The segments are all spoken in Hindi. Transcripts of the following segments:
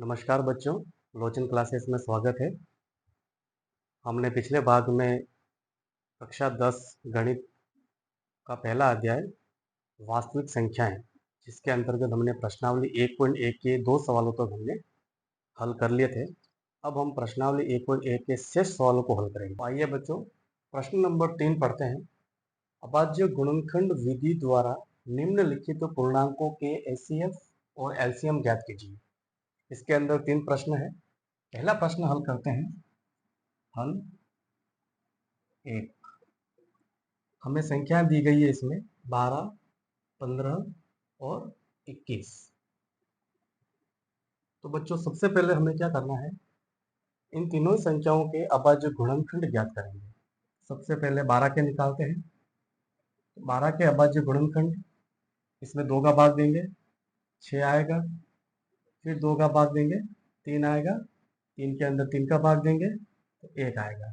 नमस्कार बच्चों, लोचन क्लासेस में स्वागत है। हमने पिछले भाग में कक्षा 10 गणित का पहला अध्याय वास्तविक संख्याएं, जिसके अंतर्गत हमने प्रश्नावली 1.1 के 2 सवालों तक हमने हल कर लिए थे। अब हम प्रश्नावली 1.1 के शेष सवालों को हल करेंगे। आइए बच्चों, प्रश्न नंबर 3 पढ़ते हैं। अभाज्य गुणनखंड विधि द्वारा निम्नलिखित पूर्णांकों के एचसीएफ और एलसीएम ज्ञात कीजिए। इसके अंदर 3 प्रश्न है। पहला प्रश्न हल करते हैं। हल 1। हमें संख्या दी गई है इसमें 12, 15 और 21। तो बच्चों सबसे पहले हमें क्या करना है, इन तीनों संख्याओं के अभाज्य गुणनखंड ज्ञात करेंगे। सबसे पहले 12 के निकालते हैं। 12 के अभाज्य गुणनखंड, इसमें 2 का भाग देंगे 6 आएगा, फिर 2 का भाग देंगे 3 आएगा, 3 के अंदर 3 का भाग देंगे तो 1 आएगा।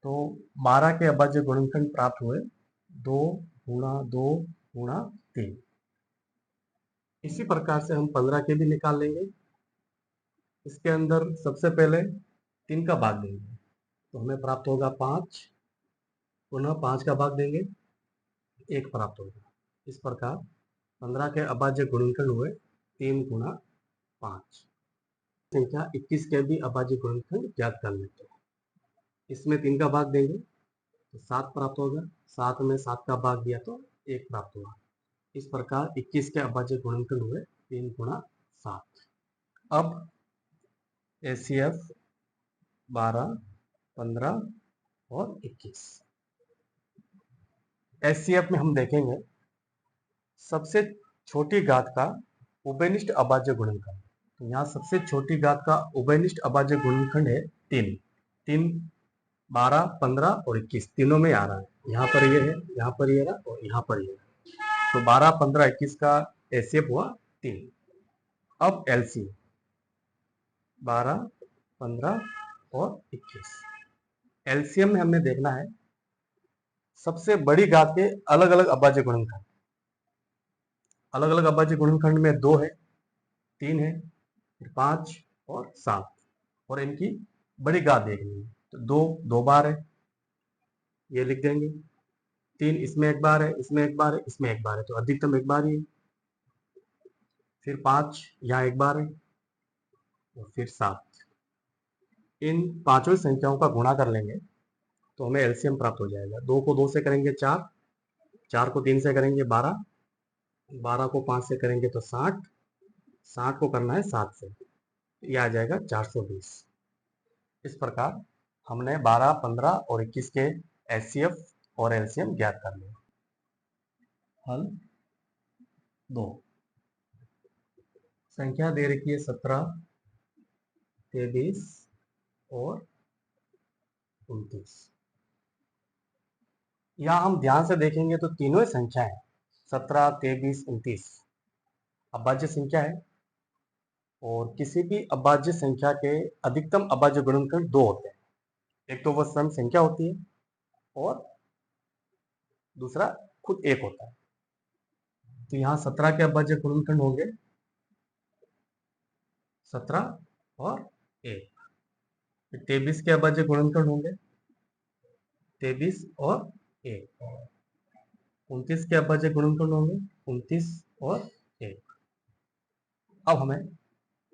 तो 12 के अभाज्य गुणनखंड प्राप्त हुए 2 गुणा 2 गुणा 3। इसी प्रकार से हम 15 के भी निकाल लेंगे। इसके अंदर सबसे पहले 3 का भाग देंगे तो हमें प्राप्त होगा 5, पुनः 5 का भाग देंगे 1 प्राप्त होगा। इस प्रकार 15 के अभाज्य गुणनखंड हुए 3 गुणा 5। संख्या 21 के भी अभाज्य गुणनखंड ज्ञात कर लेते हैं। इसमें 3 का भाग देंगे तो 7 प्राप्त होगा, 7 में 7 का भाग दिया तो 1 प्राप्त हुआ। इस प्रकार 21 के अभाज्य गुणनखंड हुए 3 गुणा 7। अब एचसीएफ 12, 15 और 21। एचसीएफ में हम देखेंगे सबसे छोटी घात का उभयनिष्ठ अभाज्य गुणनखंड। तो यहाँ सबसे छोटी घात का उभयनिष्ठ अभाज्य गुणनखंड है 3। 12, 15 और 21 तीनों में आ रहा है। यहाँ पर ये है, यहाँ पर ये रहा और यहाँ पर ये है। तो 12, 15, 21 का एचसीएफ हुआ 3। अब एलसीएम 12, 15 और 21। एलसीएम में हमें देखना है सबसे बड़ी घात के अलग अलग अभाज्य गुणनखंड। अलग अलग अभाज्य गुणनखंड में 2 है, 3 है, 5 और 7, और इनकी बड़ी घात देखनी है। तो 2 बार है, ये लिख देंगे। 3 इसमें एक बार है, इसमें एक बार है, इसमें एक बार है, तो अधिकतम एक बार ही है। फिर 5 यहाँ एक बार है और फिर 7। इन पांचों संख्याओं का गुणा कर लेंगे तो हमें एलसीएम प्राप्त हो जाएगा। 2 को 2 से करेंगे 4, 4 को 3 से करेंगे 12, 12 को 5 से करेंगे तो 60, 60 को करना है 7 से, ये आ जाएगा 420। इस प्रकार हमने 12, 15 और 21 के एचसीएफ और एलसीएम ज्ञात कर लिया। हल 2। संख्या दे रखी है 17, 23 और 29। यहाँ हम ध्यान से देखेंगे तो तीनों संख्याएं 17, 23, 29 अभाज्य संख्या है, और किसी भी अभाज्य संख्या के अधिकतम अभाज्य गुणनखंड 2 होते हैं। एक तो वह सम संख्या होती है और दूसरा खुद 1 होता है। तो यहाँ 17 के अभाज्य गुणनखंड होंगे 17 और 1। 23 के अभाज्य गुणनखंड होंगे 23 और 1। 29 के अभाज्य गुणनखंड होंगे 29 और 1। अब हमें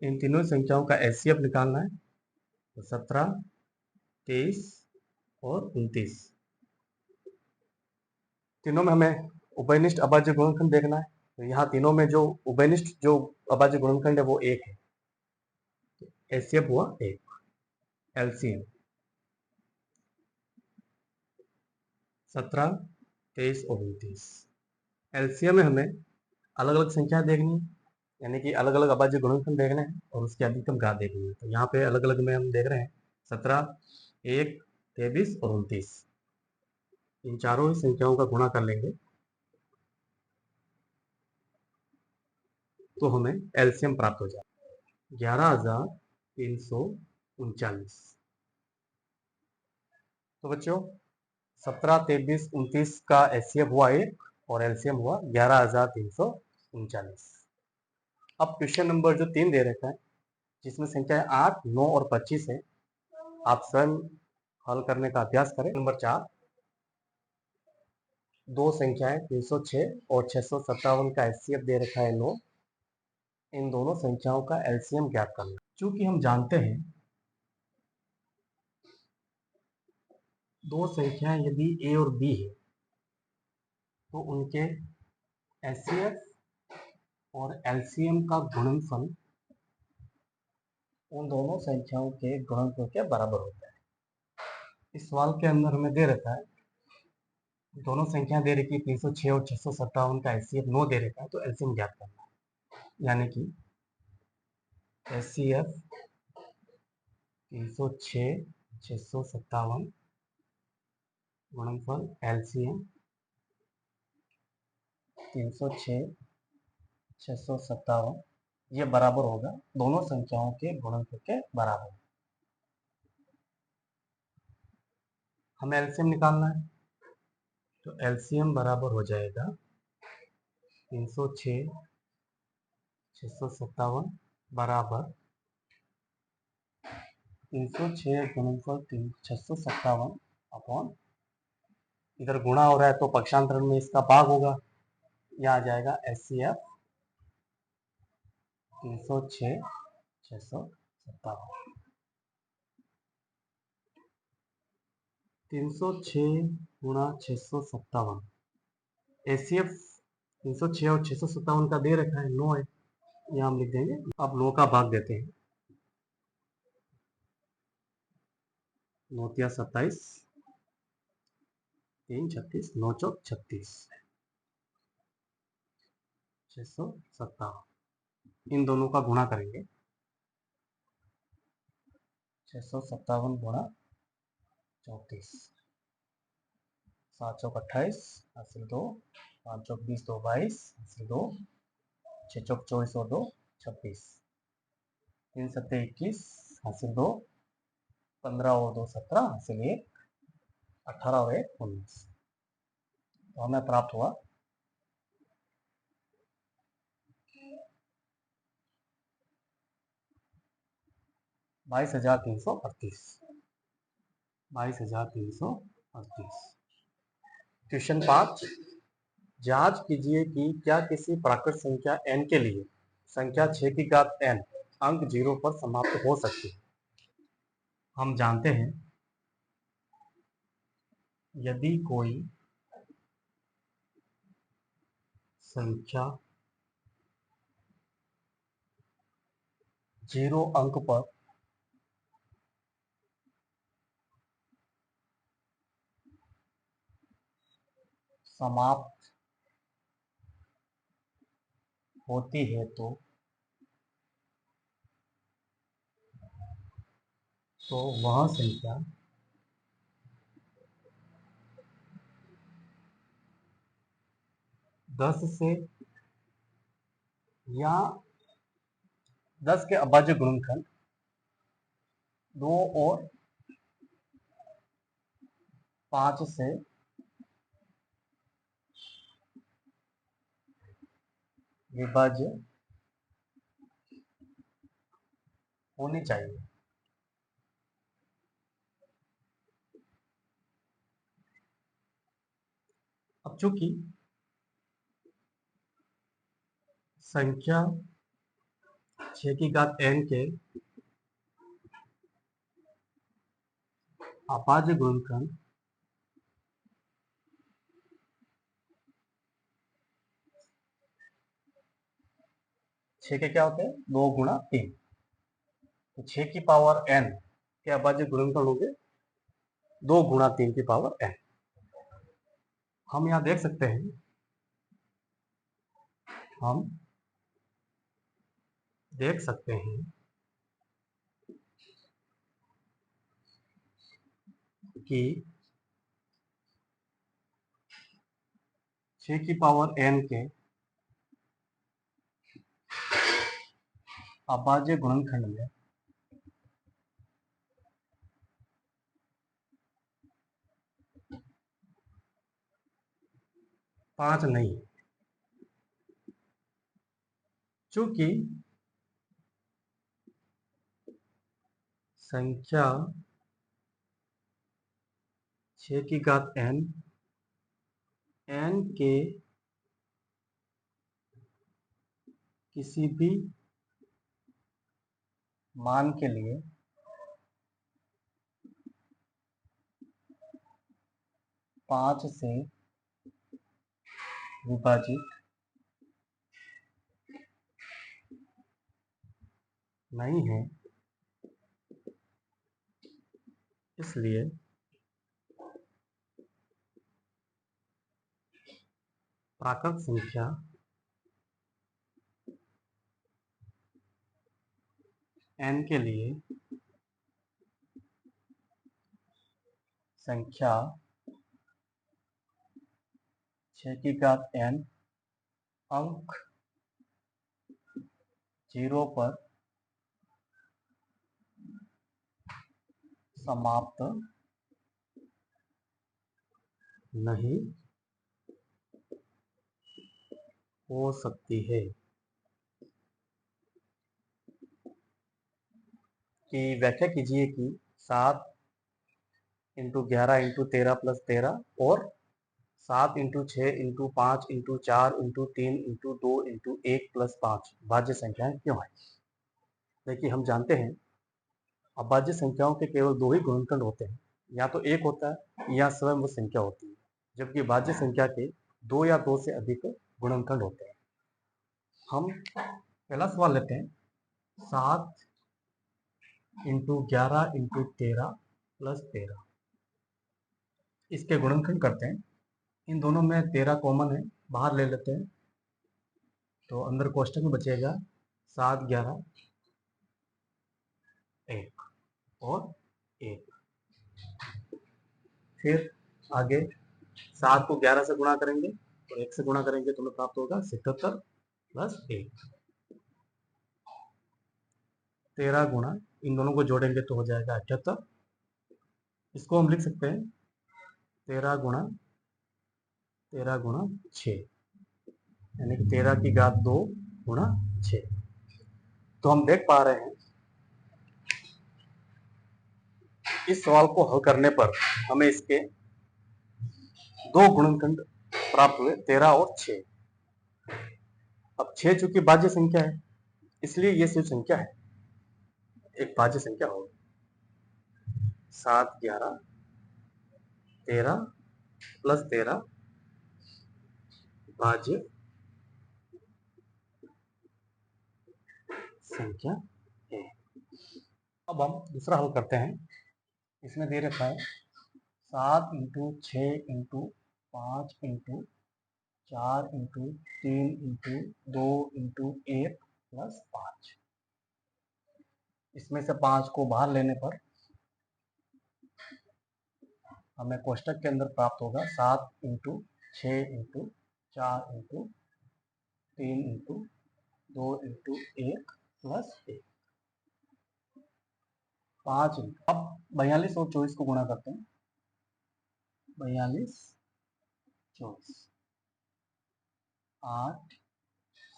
इन तीनों संख्याओं का एचसीएफ निकालना है। तो 17, 23 और 29 तीनों में हमें उभयनिष्ठ अभाज्य गुणनखंड देखना है। तो यहाँ तीनों में जो उभयनिष्ठ जो अभाज्य गुणनखंड है वो 1 है। एचसीएफ हुआ 1। एलसीएम 17, 23 और 29। एलसीएम में हमें अलग अलग संख्या देखनी है, यानी कि अलग अलग अभाज्य गुणनखंड देखने हैं और उसकी अधिकतम घात देखनी है। तो यहाँ पे अलग अलग में हम देख रहे हैं 17, 1, 23 और 29। इन चारों ही संख्याओं का गुणा कर लेंगे तो हमें एलसीएम प्राप्त हो जाएगा 11,339। तो बच्चों 17, 23, 29 का एचसीएफ हुआ 1 और एलसीएम हुआ 11,339। अब क्वेश्चन नंबर जो 3 दे रखा है, जिसमें संख्या 8, 9 और 25 है। आप स्वयं हल करने का अभ्यास करें। नंबर 4, दो संख्याएं 306 और 657 का एचसीएफ दे रखा है 9। इन दोनों संख्याओं का एलसीएम ज्ञात करना। चूंकि हम जानते हैं दो संख्याएं यदि ए और बी है तो उनके एचसीएफ और एलसीएम का गुणनफल उन दोनों संख्याओं के गुणनफल के बराबर होता है। इस सवाल के अंदर हमें दे रखा है दोनों संख्या दे रखी है 306 और 657 का एचसीएफ 9 दे रखा है, तो एलसीएम ज्ञात करना है। यानी कि एचसीएफ 306 657 गुणनफल एलसीएम 306 657 ये बराबर होगा दोनों संख्याओं के गुणनफल के बराबर। हमें एलसीएम निकालना है, तो एलसीएम बराबर हो जाएगा 306 657 बराबर 306 गुणनफल 657 अपॉन, इधर गुणा हो रहा है तो पक्षांतर में इसका भाग होगा। यह आ जाएगा एचसीएफ 306 657। 306 गुणा 657, एचसीएफ 306 और 657 का दे रखा है 9 है, यहाँ हम लिख देंगे। अब 9 का भाग देते हैं। 9 तिया 27, 3 36, 9 चौक 36, 657। इन दोनों का गुणा करेंगे। 657 गुणा 34, 7 चौक 28 हासिल 2, 5 चौक 20 2 22 हासिल 2, 6 चौक 24 और 2 26, 3 सत्ते 21 हासिल 2, 15 और 2 17 हासिल 1, 18 और 1 19। तो हमें प्राप्त हुआ 22,338। 22,338। क्वेश्चन 5, जांच कीजिए कि क्या किसी प्राकृत संख्या n के लिए संख्या 6 की घात n अंक 0 पर समाप्त हो सकती है। हम जानते हैं यदि कोई संख्या 0 अंक पर समाप्त होती है तो वह संख्या दस से या 10 के अभाज्य गुणनखंड 2 और 5 से विभाज्य होनी चाहिए। अब चूंकि संख्या 6 की घात n के अभाज्य गुणनखंड 6 के क्या होते हैं 2 गुणा 3, तो 6 की पावर n के अभाज्य गुणनखंड होंगे 2 गुणा 3 की पावर n। हम यहाँ देख सकते हैं हम देख सकते हैं कि 6 की पावर n के अभाज्य गुणनखंड में 5 नहीं, चूंकि संख्या 6 की घात n, n के किसी भी मान के लिए पांच से विभाजित नहीं है, इसलिए प्राकृत संख्या n के लिए संख्या 6 की घात n अंक 0 पर समाप्त नहीं हो सकती है। कि व्याख्या कीजिए कि 7 इंटू 11 इंटू 13 प्लस 13 और 7 into 6 into 5 into 4 into 3 into 2 into 1 plus 5 भाज्य संख्याएं क्यों है। देखिए हम जानते हैं अभाज्य संख्याओं के केवल दो ही गुणनखंड होते हैं, या तो एक होता है या स्वयं वो संख्या होती है, जबकि भाज्य संख्या के दो या दो से अधिक गुणनखंड होते हैं। हम पहला सवाल लेते हैं, 7 इंटू 11 इंटू 13 प्लस 13, इसके गुणनखंड करते हैं। इन दोनों में 13 कॉमन है, बाहर ले लेते हैं, तो अंदर कोष्टक में बचेगा 7 11 1 और 1। फिर आगे 7 को 11 से गुणा करेंगे और 1 से गुणा करेंगे तो हमें प्राप्त होगा 77 प्लस 1। 13 गुणा इन दोनों को जोड़ेंगे तो हो जाएगा 78। इसको हम लिख सकते हैं 13 गुणा 6, यानी कि 13 की घात 2 गुणा 6। तो हम देख पा रहे हैं इस सवाल को हल करने पर हमें इसके दो गुणनखंड प्राप्त हुए, 13 और 6। अब 6 चूंकि भाज्य संख्या है, इसलिए ये शिव संख्या है, एक भाज्य संख्या होगी। 7 11 13 प्लस 13 भाज्य संख्या है। अब हम दूसरा हल करते हैं। इसमें दे रखा है 7 into 6 into 5 into 4 into 3 into 2 into 1 plus 5। इसमें से 5 को बाहर लेने पर हमें कोष्टक के अंदर प्राप्त होगा 7 into 6 into 4 into 3 into 2 into 1 plus 1। 5 into, अब 42 और 24 को गुणा करते हैं। 42 24 8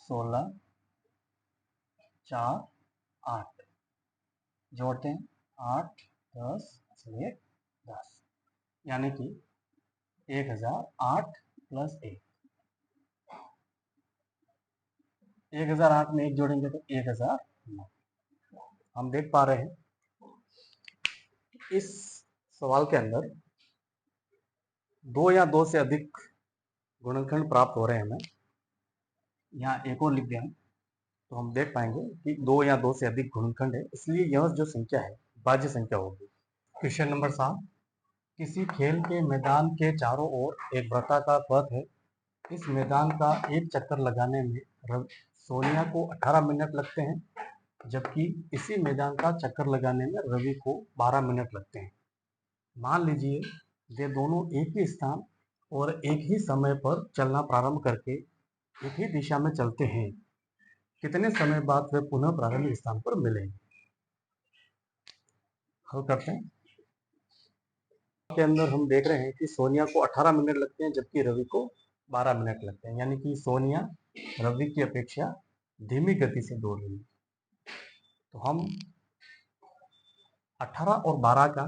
16 4 8 जोड़ते हैं 8 10 1 10, यानी कि 1008 प्लस 1। 1008 में 1 जोड़ेंगे तो 1009। हम देख पा रहे हैं इस सवाल के अंदर दो या दो से अधिक गुणनखंड प्राप्त हो रहे हैं। हमें यहाँ एक और लिख दिया तो हम देख पाएंगे कि दो या दो से अधिक गुणनखंड है, इसलिए यह जो संख्या है भाज्य संख्या होगी। क्वेश्चन नंबर 7, किसी खेल के मैदान के चारों ओर एक वृत्ताकार पथ है। इस मैदान का एक चक्कर लगाने में सोनिया को 18 मिनट लगते हैं, जबकि इसी मैदान का चक्कर लगाने में रवि को 12 मिनट लगते हैं। मान लीजिए वे दोनों एक ही स्थान और एक ही समय पर चलना प्रारंभ करके एक ही दिशा में चलते हैं। कितने समय बाद वे पुनः प्रारंभिक स्थान पर मिलेंगे। हल करते हैं। के अंदर हम देख रहे हैं कि सोनिया को 18 मिनट लगते हैं, जबकि रवि को 12 मिनट लगते हैं, यानी कि सोनिया रवि की अपेक्षा धीमी गति से दौड़ रही है। तो हम 18 और 12 का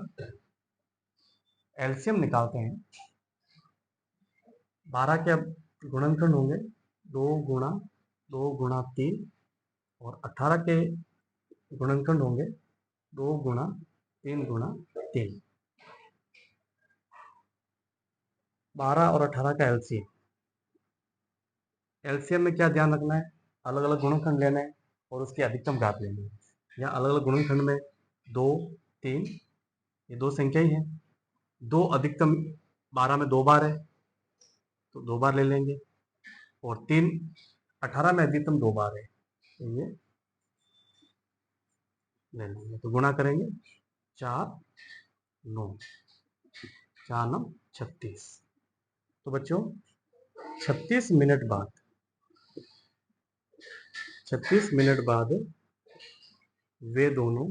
एलसीएम निकालते हैं। 12 के अब गुणनखंड होंगे 2 गुणा 3 और 18 के गुणनखंड होंगे 2 गुणा 3 गुणा 3। 12 और 18 का एलसीएम। एलसीएम में क्या ध्यान रखना है, अलग अलग गुणनखंड लेना है और उसकी अधिकतम घात लेनी है। यहाँ अलग अलग गुणनखंड में 2, 3 ये दो संख्या ही है। 2 अधिकतम 12 में 2 बार है तो 2 बार ले लेंगे और 3 18 में अधिकतम 2 बार है तो ये ले लेंगे। तो गुणा करेंगे 4, 9, 4 9 36। तो बच्चों 36 मिनट बाद वे दोनों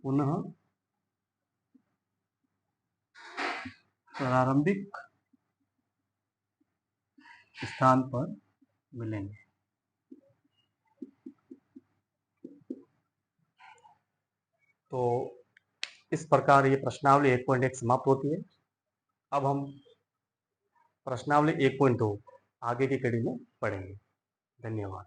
पुनः प्रारंभिक स्थान पर मिलेंगे। तो इस प्रकार ये प्रश्नावली 1.1 समाप्त होती है। अब हम प्रश्नावली 1.2 आगे की कड़ी में पढ़ेंगे। धन्यवाद।